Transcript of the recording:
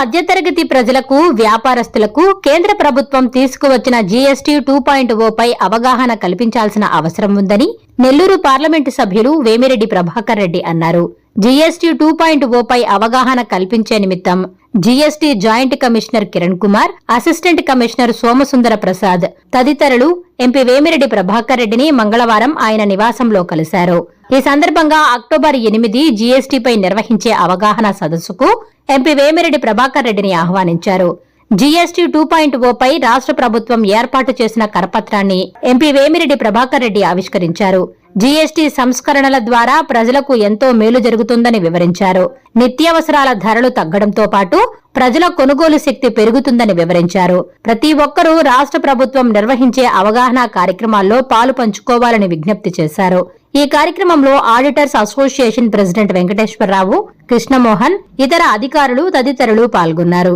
మధ్యతరగతి ప్రజలకు, వ్యాపారస్తులకు కేంద్ర ప్రభుత్వం తీసుకువచ్చిన జీఎస్టీ 2.0 పై అవగాహన కల్పించాల్సిన అవసరం ఉందని నెల్లూరు పార్లమెంటు సభ్యులు వేమిరెడ్డి ప్రభాకర్ రెడ్డి అన్నారు. జీఎస్టీ 2.0 పై అవగాహన కల్పించే నిమిత్తం GST joint commissioner Kiran Kumar, assistant commissioner Somasundara Prasad తదితరులు ఎంపీ వేమిరెడ్డి ప్రభాకర్ రెడ్డిని మంగళవారం ఆయన నివాసంలో కలిశారు. ఈ సందర్భంగా అక్టోబర్ 8 జీఎస్టీపై నిర్వహించే అవగాహన సదస్సుకు ఎంపీ వేమిరెడ్డి ప్రభాకర్ రెడ్డిని ఆహ్వానించారు. జీఎస్టీ 2.0 పై రాష్ట్ర ప్రభుత్వం ఏర్పాటు చేసిన కరపత్రాన్ని ఎంపీ వేమిరెడ్డి ప్రభాకర్ రెడ్డి ఆవిష్కరించారు. జీఎస్టీ సంస్కరణల ద్వారా ప్రజలకు ఎంతో మేలు జరుగుతుందని వివరించారు. నిత్యావసరాల ధరలు తగ్గడంతో పాటు ప్రజల కొనుగోలు శక్తి పెరుగుతుందని వివరించారు. ప్రతి ఒక్కరూ రాష్ట్ర ప్రభుత్వం నిర్వహించే అవగాహన కార్యక్రమాల్లో పాలు పంచుకోవాలని విజ్ఞప్తి చేశారు. ఈ కార్యక్రమంలో auditors association president Venkateswararao, Krishnamohan, ఇతర అధికారులు తదితరులు పాల్గొన్నారు.